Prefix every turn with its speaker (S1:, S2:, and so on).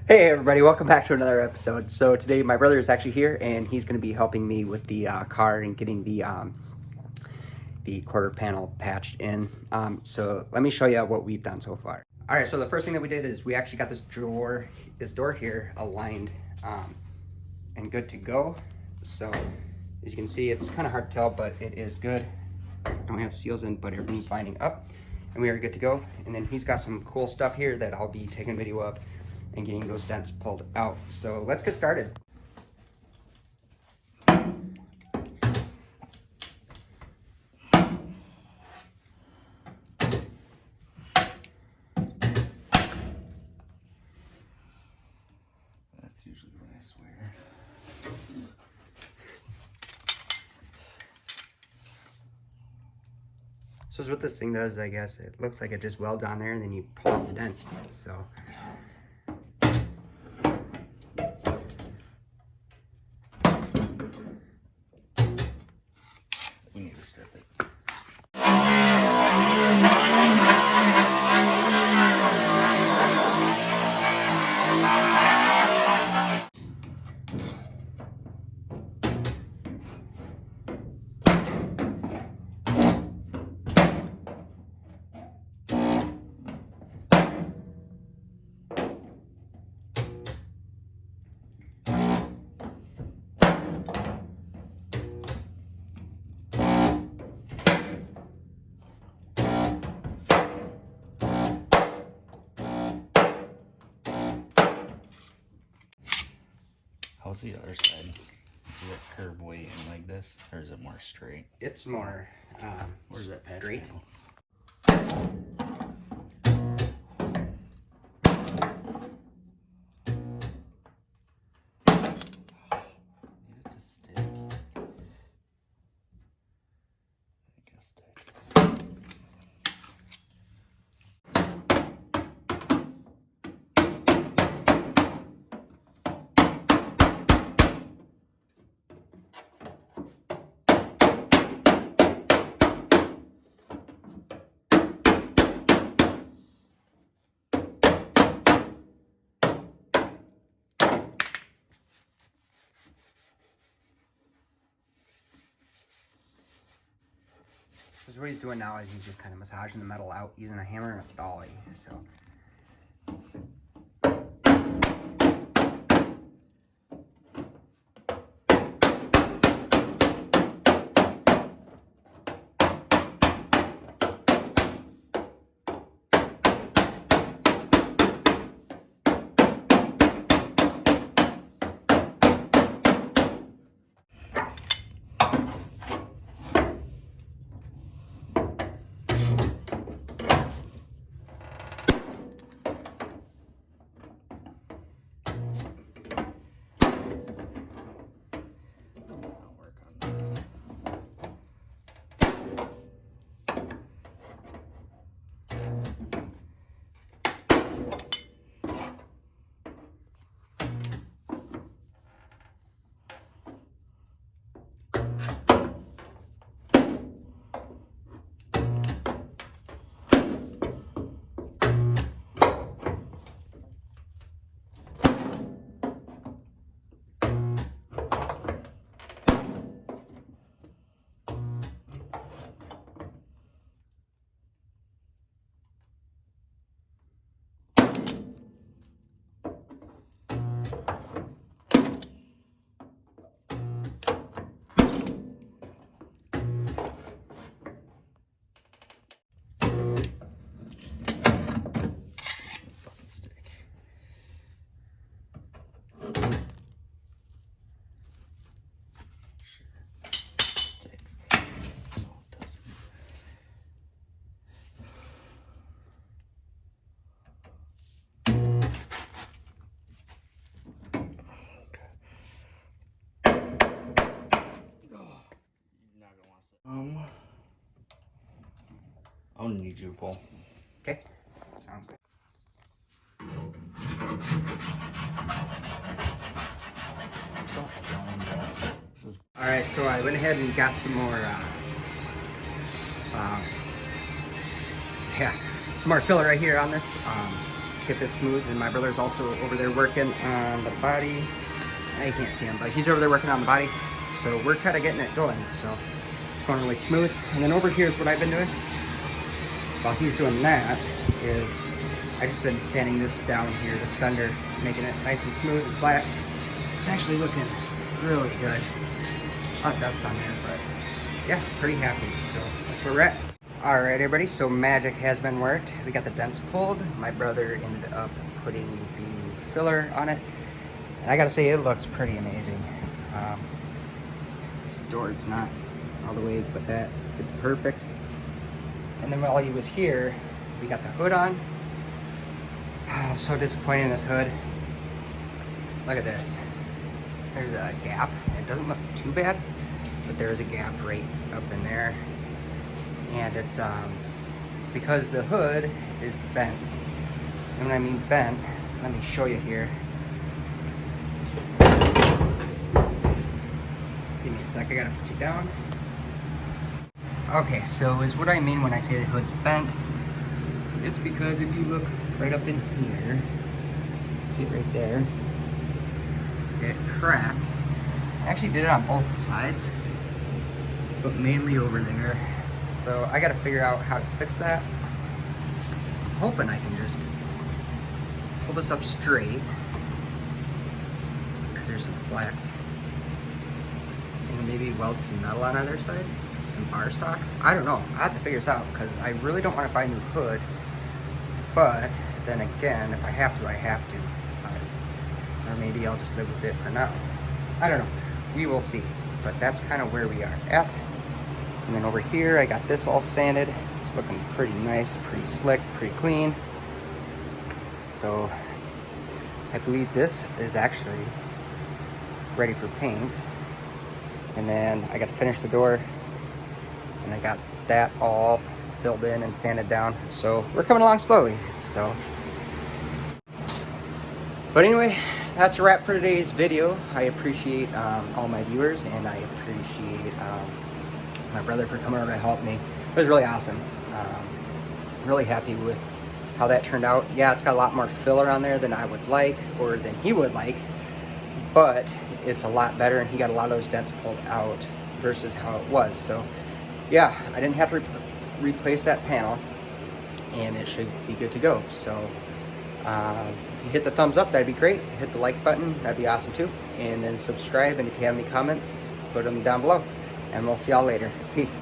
S1: Hey everybody, welcome back to another episode. So today my brother is actually here and he's going to be helping me with the car and getting the quarter panel patched in. So let me show you what we've done so far. All right, so the first thing that we did is we actually got this door here aligned and good to go. So as you can see, it's kind of hard to tell, but it is good. I don't have seals in, but everything's lining up and we are good to go. And then he's got some cool stuff here that I'll be taking a video of and getting those dents pulled out. So let's get started.
S2: That's usually what I swear.
S1: So what this thing does, I guess, it looks like it just welds on there and then you pull out the dent. So
S2: We need to strip it. How's the other side? Is it curved way in like this, or is it more straight?
S1: it's more
S2: Where's that patch
S1: straight.
S2: panel? Need it to stick. I think it'll stick.
S1: So what he's doing now is he's just kind of massaging the metal out using a hammer and a dolly. So
S2: I'll work on this. Fucking stick. Sure. Sticks. No, it doesn't. You're not gonna want to sit. I'm gonna need you to pull.
S1: okay, sounds good.
S2: This is
S1: All right, so I went ahead and got some more some more filler right here on this. tip is smooth, and my brother's also over there working on the body. I can't see him, but he's over there working on the body. So we're kind of getting it going. So it's going really smooth. And then over here is what I've been doing. While he's doing that is I just been sanding this down here, this fender, making it nice and smooth and flat. It's actually looking really good. A lot of dust on there, but yeah, pretty happy. So that's where we're at. All right, everybody, so magic has been worked. We got the dents pulled. My brother ended up putting the filler on it. And I gotta say, it looks pretty amazing. This door, it's not all the way, but that, it's perfect. And then while he was here, we got the hood on. Oh, I'm so disappointed in this hood. Look at this. There's a gap. It doesn't look too bad, but there's a gap right up in there. And it's because the hood is bent. And when I mean bent, let me show you here. Give me a sec, I gotta put you down. Okay, so is what I mean when I say the hood's bent. It's because if you look right up in here, see it right there, it cracked. I actually did it on both sides, but mainly over there. So I gotta figure out how to fix that. I'm hoping I can just pull this up straight, because there's some flex. And maybe weld some metal on the other side, some bar stock. I don't know, I have to figure this out, because I really don't want to buy a new hood. But then again, if I have to, I have to. Or maybe I'll just live with it for now. I don't know, we will see. But that's kind of where we are at. And then over here, I got this all sanded. It's looking pretty nice, pretty slick, pretty clean. So I believe this is actually ready for paint. And then I got to finish the door, and I got that all filled in and sanded down. So we're coming along slowly. So, but anyway, that's a wrap for today's video. I appreciate all my viewers, and I appreciate my brother for coming over to help me. It was really awesome. Really happy with how that turned out. Yeah, it's got a lot more filler on there than I would like, or than he would like, but it's a lot better, and he got a lot of those dents pulled out versus how it was. So yeah, I didn't have to replace that panel, and it should be good to go. So if you hit the thumbs up, that'd be great. Hit the like button, that'd be awesome too. And then subscribe, and if you have any comments, put them down below. And we'll see y'all later. Peace.